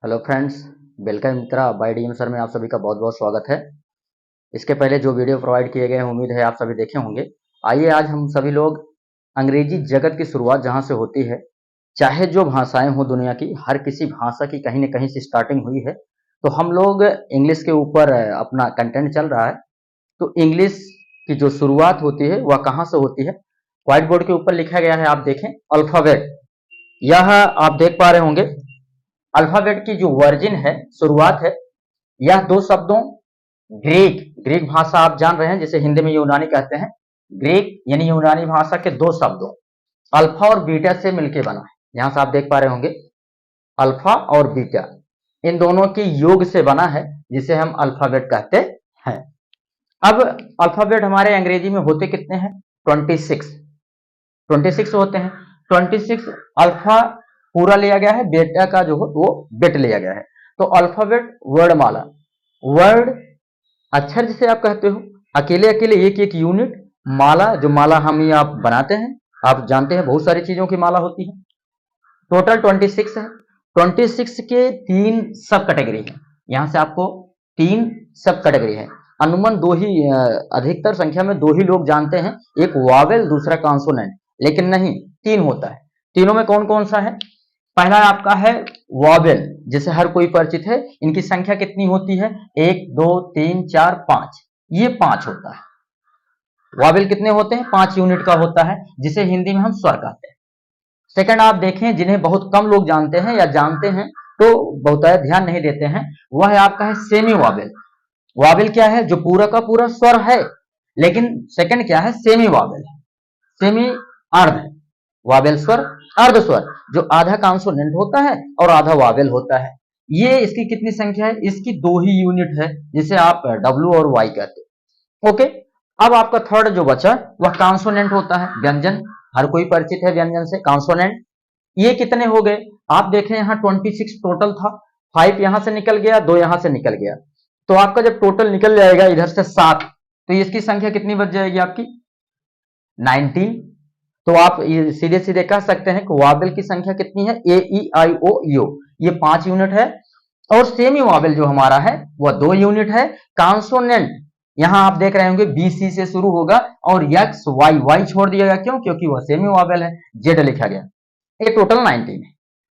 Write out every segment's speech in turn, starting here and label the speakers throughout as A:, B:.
A: Hello friends, welcome मित्रा bye DM sir में आप सभी का बहुत बहुत स्वागत है। इसके पहले जो वीडियो प्रोवाइड किए गए हैं उम्मीद है आप सभी देखे होंगे। आइए आज हम सभी लोग अंग्रेजी जगत की शुरुआत जहां से होती है, चाहे जो भाषाएं हो दुनिया की, हर किसी भाषा की कहीं न कहीं से स्टार्टिंग हुई है। तो हम लोग इंग्लिश के ऊपर अपना कंटेंट चल रहा है। तो इंग्लिश की जो शुरुआत होती है वह कहाँ से होती है? व्हाइट बोर्ड के ऊपर लिखा गया है, आप देखें अल्फाबेट। यह आप देख पा रहे होंगे, अल्फाबेट की जो वर्जिन है, शुरुआत है, यह दो शब्दों ग्रीक ग्रीक भाषा आप जान रहे हैं जिसे हिंदी में यूनानी कहते हैं। ग्रीक यानी यूनानी भाषा के दो शब्दों अल्फा और बीटा से मिलकर बना है। यहां से आप देख पा रहे होंगे अल्फा और बीटा, इन दोनों के योग से बना है जिसे हम अल्फाबेट कहते हैं। अब अल्फाबेट हमारे अंग्रेजी में होते कितने हैं? 26 होते हैं। 26 अल्फा पूरा लिया गया है, बेटा का जो हो वो बिट लिया गया है। तो अल्फाबेट वर्णमाला, वर्ड अक्षर जिसे आप कहते हो, अकेले अकेले एक एक यूनिट, माला जो माला हम ही आप बनाते हैं, आप जानते हैं बहुत सारी चीजों की माला होती है। टोटल 26 है। 26 के 3 सब कैटेगरी है। यहां से आपको 3 सब कैटेगरी है। अनुमान दो ही, अधिकतर संख्या में दो ही लोग जानते हैं, एक वावेल दूसरा कॉन्सोनेंट, लेकिन नहीं 3 होता है। तीनों में कौन कौन सा है? पहला आपका है वावेल, जिसे हर कोई परिचित है। इनकी संख्या कितनी होती है? 1 2 3 4 5, ये 5 होता है। वावेल कितने होते हैं? 5 यूनिट का होता है, जिसे हिंदी में हम स्वर कहते हैं। सेकंड आप देखें, जिन्हें बहुत कम लोग जानते हैं या जानते हैं तो बहुत ध्यान नहीं देते हैं, वह है आपका है सेमी वावेल। वावेल क्या है? जो पूरा का पूरा स्वर है, लेकिन सेकंड क्या है? सेमी वावेल है। सेमी अर्ध वावेल स्वर, अर्ध स्वर जो आधा कॉन्सोनेंट होता है और आधा वावेल होता है। ये इसकी कितनी संख्या है? इसकी 2 ही यूनिट है, जिसे आप डब्ल्यू और वाई कहते हैं। ओके, अब आपका थर्ड जो बचा वह कॉन्सोनेंट होता है, व्यंजन। हर कोई परिचित है व्यंजन से, कॉन्सोनेंट। ये कितने हो गए? आप देखें यहाँ 26 टोटल था, 5 यहां से निकल गया, 2 यहां से निकल गया। तो आपका जब टोटल निकल जाएगा इधर से 7, तो इसकी संख्या कितनी बच जाएगी आपकी? 19। तो आप ये सीधे सीधे कह सकते हैं कि वावेल की संख्या कितनी है? ए ई आई ओ यू, ये 5 यूनिट है। और सेमी वावेल जो हमारा है वह 2 यूनिट है। कॉन्सोनेंट यहां आप देख रहे होंगे बी सी से शुरू होगा और एक्स वाई, वाई छोड़ दिया गया, क्यों? क्योंकि वह सेमी वावेल है, जेड लिखा गया। ये टोटल 19 है।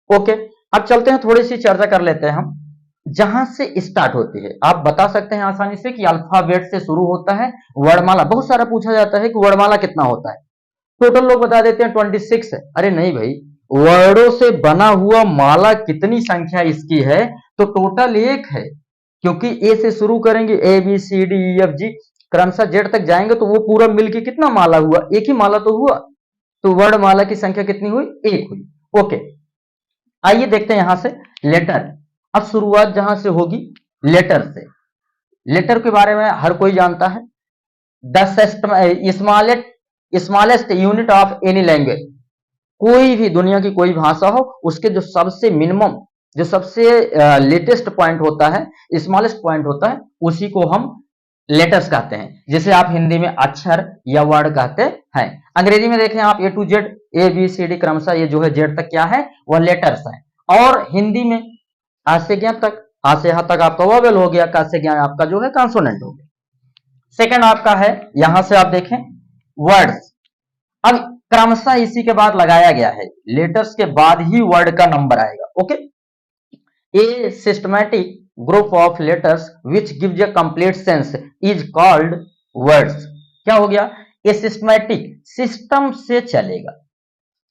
A: ओके, अब चलते हैं, थोड़ी सी चर्चा कर लेते हैं हम जहां से स्टार्ट होती है। आप बता सकते हैं आसानी से कि अल्फाबेट से शुरू होता है वर्णमाला। बहुत सारा पूछा जाता है कि वर्णमाला कितना होता है, टोटल लोग बता देते हैं 26 है। अरे नहीं भाई, वर्डों से बना हुआ माला कितनी संख्या इसकी है? तो टोटल 1 है, क्योंकि ए से शुरू करेंगे, A B C D E F G, क्रमशः जेड तक जाएंगे तो वो पूरा मिलके कितना माला हुआ? एक ही माला तो हुआ। तो वर्णमाला की संख्या कितनी हुई? 1 हुई। ओके, आइए देखते हैं यहां से लेटर। अब शुरुआत जहां से होगी लेटर से। लेटर के बारे में हर कोई जानता है। The smallest unit of any language, कोई भी दुनिया की कोई भाषा हो, उसके जो सबसे मिनिमम, जो सबसे लेटेस्ट पॉइंट होता है, स्मॉलेस्ट पॉइंट होता है, उसी को हम लेटर्स कहते हैं, जिसे आप हिंदी में अक्षर या वर्ड कहते हैं। अंग्रेजी में देखें आप, A to Z, A B C D, क्रमशः ये जो है जेड तक क्या है? वह लेटर्स है। और हिंदी में आ से ज्ञ तक, आ से ह तक आपका वोवेल हो गया, का से ज्ञ आपका जो है कॉन्सोनेंट हो गया। सेकंड आपका है, यहां से आप देखें वर्ड्स। अब क्रमशः इसी के बाद लगाया गया है, लेटर्स के बाद ही वर्ड का नंबर आएगा। Okay, A systematic group of letters which gives a complete sense is called words. क्या हो गया? ए सिस्टमैटिक, सिस्टम से चलेगा।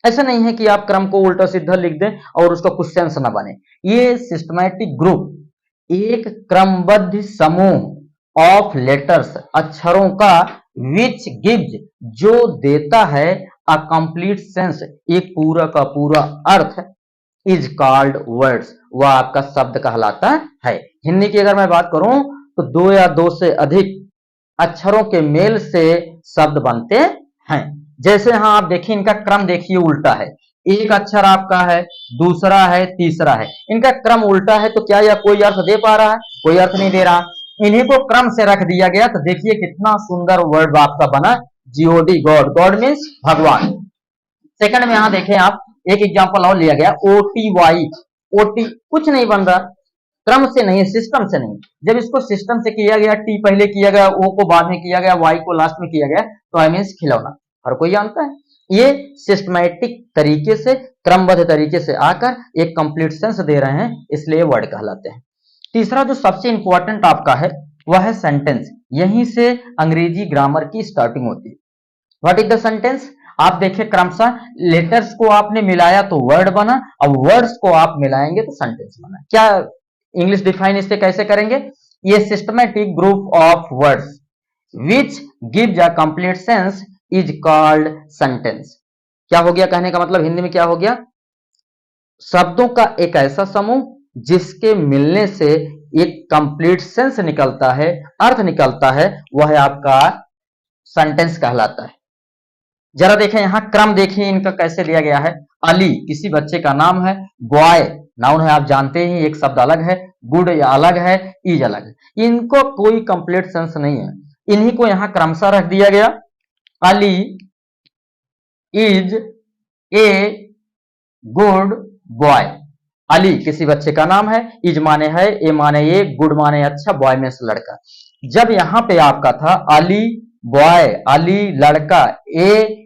A: ऐसा नहीं है कि आप क्रम को उल्टा सीधा लिख दें और उसका कुछ सेंस ना बने। ये सिस्टमैटिक ग्रुप, एक क्रमबद्ध समूह ऑफ लेटर्स, अक्षरों का, विच गिव्स, जो देता है, अ कंप्लीट सेंस, एक पूरा का पूरा अर्थ, इज कॉल्ड वर्ड्स, वह आपका शब्द कहलाता है। हिंदी की अगर मैं बात करूं तो 2 या 2 से अधिक अक्षरों के मेल से शब्द बनते हैं। जैसे यहां आप देखिए, इनका क्रम देखिए उल्टा है। एक अक्षर आपका है, दूसरा है, तीसरा है, इनका क्रम उल्टा है। तो क्या यह कोई अर्थ दे पा रहा है? कोई अर्थ नहीं दे रहा। इन्हीं को क्रम से रख दिया गया, तो देखिए कितना सुंदर वर्ड आपका बना, जीओडी, गॉड। गॉड मीन्स भगवान। सेकंड में यहां देखें आप, एक एग्जांपल और लिया गया, ओटीवाई, ओटी कुछ नहीं बन रहा, क्रम से नहीं, सिस्टम से नहीं। जब इसको सिस्टम से किया गया, टी पहले किया गया, ओ को बाद में किया गया, वाई को लास्ट में किया गया, तो आई मीन्स खिलौना, हर कोई जानता है। ये सिस्टमैटिक तरीके से, क्रमबद्ध तरीके से आकर एक कंप्लीट सेंस दे रहे हैं, इसलिए वर्ड कहलाते हैं। तीसरा जो सबसे इंपॉर्टेंट आपका है वह है सेंटेंस। यहीं से अंग्रेजी ग्रामर की स्टार्टिंग होती है। What is the sentence? आप देखिए क्रमशः लेटर्स को आपने मिलाया तो वर्ड बना, अब वर्ड्स को आप मिलाएंगे तो सेंटेंस बना। क्या इंग्लिश डिफाइन इससे कैसे करेंगे? ये systematic group of words which gives a complete sense is called sentence. क्या हो गया? कहने का मतलब हिंदी में क्या हो गया? शब्दों का एक ऐसा समूह जिसके मिलने से एक कंप्लीट सेंस निकलता है, अर्थ निकलता है, वह आपका सेंटेंस कहलाता है। जरा देखें यहां क्रम देखिए इनका कैसे दिया गया है। अली किसी बच्चे का नाम है, बॉय नाउन है, आप जानते ही एक शब्द अलग है, गुड या अलग है, इज अलग है। इनको कोई कंप्लीट सेंस नहीं है, इन्हीं को यहां क्रमशः रख दिया गया। Ali is a good boy. Ali किसी बच्चे का नाम है, इज माने है, ए माने ये, गुड माने अच्छा, बॉय में से लड़का। जब यहां पे आपका था अली बॉय, अली लड़का, ए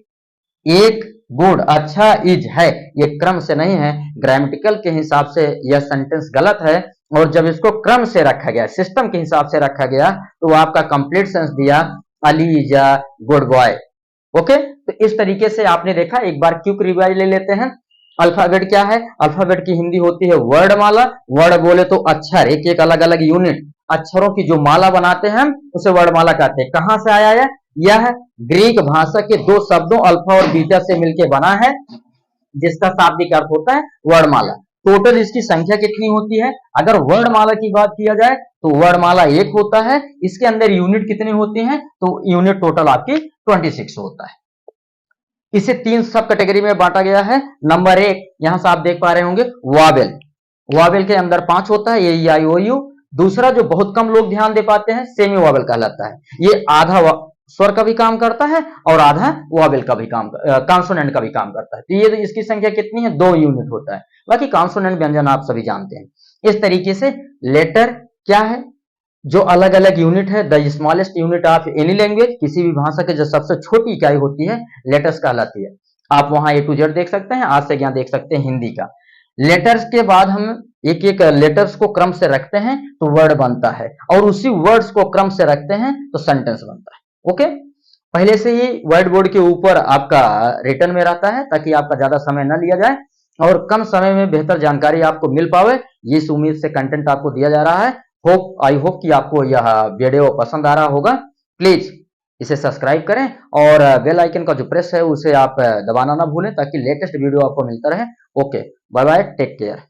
A: एक, गुड अच्छा, इज है, ये क्रम से नहीं है, ग्रामेटिकल के हिसाब से यह सेंटेंस गलत है। और जब इसको क्रम से रखा गया, सिस्टम के हिसाब से रखा गया, तो वो आपका कंप्लीट सेंस दिया, Ali is a good boy. Okay, तो इस तरीके से आपने देखा। एक बार क्विक रिवाइज ले लेते हैं। अल्फाबेट क्या है? अल्फाबेट की हिंदी होती है वर्णमाला। वर्ड बोले तो अक्षर, एक एक अलग अलग यूनिट, अक्षरों की जो माला बनाते हैं उसे वर्णमाला कहते हैं। कहां से आया है? यह ग्रीक भाषा के दो शब्दों अल्फा और बीटा से मिलकर बना है, जिसका शाब्दिक अर्थ होता है वर्णमाला। टोटल इसकी संख्या कितनी होती है? अगर वर्णमाला की बात किया जाए तो वर्णमाला एक होता है, इसके अंदर यूनिट कितनी होती हैं? तो यूनिट टोटल आपकी 26 होता है। इसे तीन सब कैटेगरी में बांटा गया है। नंबर एक, यहां से आप देख पा रहे होंगे वावेल। वावेल के अंदर 5 होता है, ए आई ओ यू। दूसरा जो बहुत कम लोग ध्यान दे पाते हैं, सेमी वावेल कहलाता है। ये आधा स्वर का भी काम करता है और आधा वावेल का भी काम, कॉन्सोनेंट का भी काम करता है। तो ये इसकी संख्या कितनी है? 2 यूनिट होता है। बाकी कॉन्सोनेंट व्यंजन आप सभी जानते हैं। इस तरीके से लेटर क्या है? जो अलग अलग यूनिट है, the smallest unit of any language, किसी भी भाषा के जो सबसे छोटी इकाई होती है लेटर्स कहलाती है। आप वहां ए टू जेड देख सकते हैं, आज से ज्ञान देख सकते हैं हिंदी का। लेटर्स के बाद हम एक एक लेटर्स को क्रम से रखते हैं तो वर्ड बनता है, और उसी वर्ड्स को क्रम से रखते हैं तो सेंटेंस बनता है। ओके, पहले से ही व्हाइट बोर्ड के ऊपर आपका रिटर्न में रहता है, ताकि आपका ज्यादा समय न लिया जाए और कम समय में बेहतर जानकारी आपको मिल पावे। इस उम्मीद से कंटेंट आपको दिया जा रहा है। आई होप कि आपको यह वीडियो पसंद आ रहा होगा। प्लीज इसे सब्सक्राइब करें और बेल आइकन का जो प्रेस है उसे आप दबाना ना भूलें, ताकि लेटेस्ट वीडियो आपको मिलता रहे। Okay, bye bye, take care.